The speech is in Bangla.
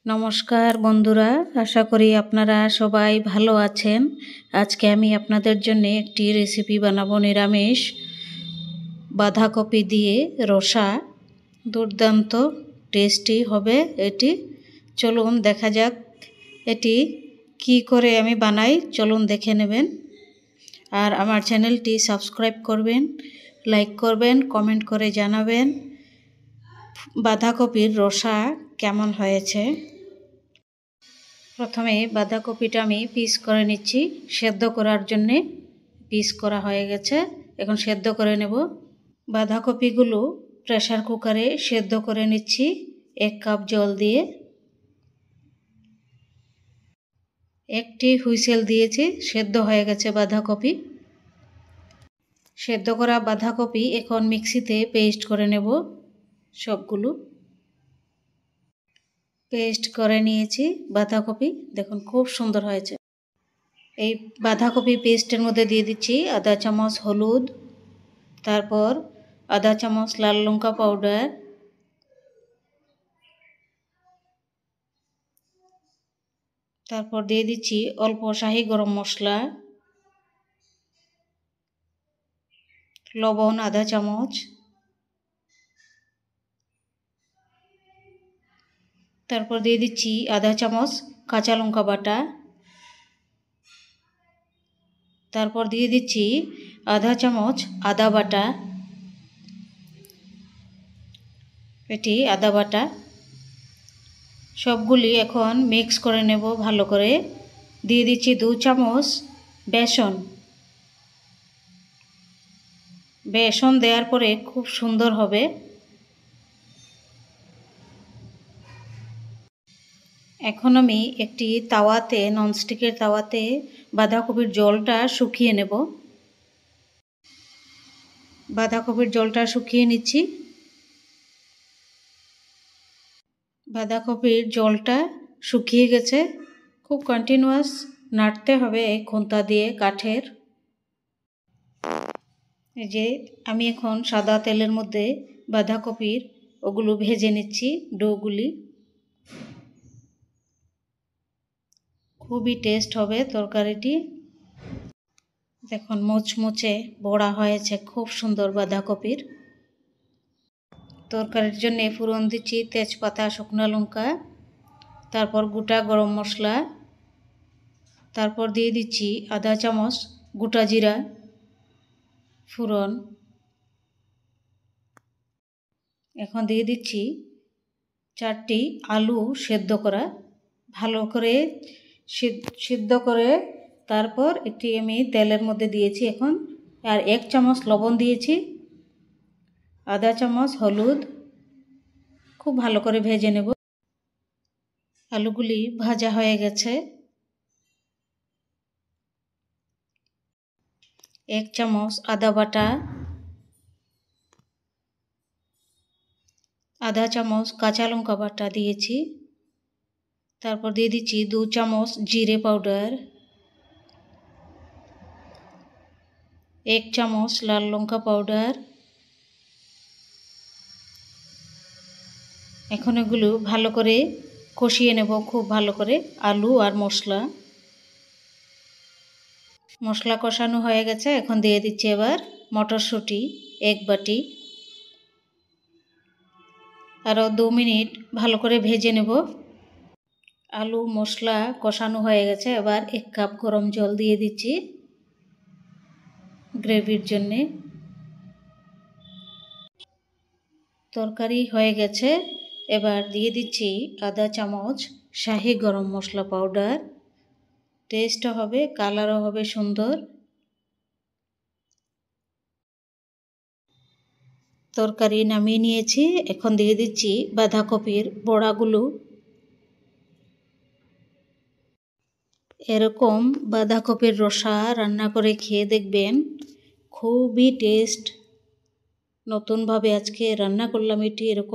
নমস্কার বন্ধুরা, আশা করি আপনারা সবাই ভালো আছেন। আজকে আমি আপনাদের জন্য একটি রেসিপি বানাবো নিরামিষ বাঁধাকপি দিয়ে রসা। দুর্দান্ত টেস্টি হবে এটি। চলুন দেখা যাক এটি কি করে আমি বানাই, চলুন দেখে নেবেন। আর আমার চ্যানেলটি সাবস্ক্রাইব করবেন, লাইক করবেন, কমেন্ট করে জানাবেন বাঁধাকপির রসা কেমন হয়েছে। প্রথমে বাঁধাকপিটা আমি পিস করে নিচ্ছি, সেদ্ধ করার জন্যে পিস করা হয়ে গেছে। এখন সেদ্ধ করে নেব। বাঁধাকপিগুলো প্রেসার কুকারে সেদ্ধ করে নিচ্ছি 1 কাপ জল দিয়ে। একটি হুইসেল দিয়েছি, সেদ্ধ হয়ে গেছে বাঁধাকপি। সেদ্ধ করা বাঁধাকপি এখন মিক্সিতে পেস্ট করে নেব। সবগুলো পেস্ট করে নিয়েছি বাঁধাকপি, দেখুন খুব সুন্দর হয়েছে। এই বাঁধাকপি পেস্টের মধ্যে দিয়ে দিচ্ছি আধা চামচ হলুদ, তারপর আধা চামচ লাল লঙ্কা পাউডার, তারপর দিয়ে দিচ্ছি অল্প শাহি গরম মশলা, লবণ আধা চামচ, তারপর দিয়ে দিচ্ছি আধা চামচ কাঁচা লঙ্কা বাটা, তারপর দিয়ে দিচ্ছি আধা চামচ আদা বাটা, এটি আদা বাটা। সবগুলি এখন মিক্স করে নেব ভালো করে। দিয়ে দিচ্ছি 2 চামচ বেসন। বেসন দেওয়ার পরে খুব সুন্দর হবে। এখন আমি একটি তাওয়াতে, ননস্টিকের তাওয়াতে বাঁধাকপির জলটা শুকিয়ে নেব। বাঁধাকপির জলটা শুকিয়ে নিচ্ছি। বাঁধাকপির জলটা শুকিয়ে গেছে। খুব কন্টিনিউয়াস নাড়তে হবে এই খুন্তা দিয়ে কাঠের। এই যে আমি এখন সাদা তেলের মধ্যে বাঁধাকপির ওগুলো ভেজে নিচ্ছি, ডোগুলি। খুবই টেস্ট হবে তরকারিটি। দেখুন মুচমুচে বড়া হয়েছে, খুব সুন্দর বাঁধাকপির। তরকারির জন্য ফোড়ন দিচ্ছি তেজপাতা, শুকনো লঙ্কা, তারপর গোটা গরম মশলা, তারপর দিয়ে দিচ্ছি আধা চামচ গোটা জিরা ফোড়ন। এখন দিয়ে দিচ্ছি 4টি আলু সেদ্ধ করা, ভালো করে সিদ্ধ করে তারপর এটি আমি তেলের মধ্যে দিয়েছি এখন। আর 1 চামচ লবণ দিয়েছি, আধা চামচ হলুদ। খুব ভালো করে ভেজে নেব। আলুগুলি ভাজা হয়ে গেছে। 1 চামচ আদা বাটা, আধা চামচ কাঁচা লঙ্কা বাটা দিয়েছি, তারপর দিয়ে দিচ্ছি 2 চামচ জিরে পাউডার, 1 চামচ লাল লঙ্কা পাউডার। এখন এগুলো ভালো করে কষিয়ে নেব, খুব ভালো করে আলু আর মশলা। মশলা কষানো হয়ে গেছে। এখন দিয়ে দিচ্ছি এবার মটরশুঁটি 1 বাটি। আরও 2 মিনিট ভালো করে ভেজে নেব। আলু মশলা কষানো হয়ে গেছে। এবার 1 কাপ গরম জল দিয়ে দিচ্ছি গ্রেভির জন্যে। তরকারি হয়ে গেছে। এবার দিয়ে দিচ্ছি আধা চামচ শাহি গরম মশলা পাউডার। টেস্টও হবে, কালারও হবে সুন্দর। তরকারি নামিয়ে নিয়েছি। এখন দিয়ে দিচ্ছি বাঁধাকপির বড়াগুলো। এরকম বাঁধাকপির রসা রান্না করে খেয়ে দেখবেন, খুবই টেস্ট। নতুনভাবে আজকে রান্না করলাম এটি। এরকম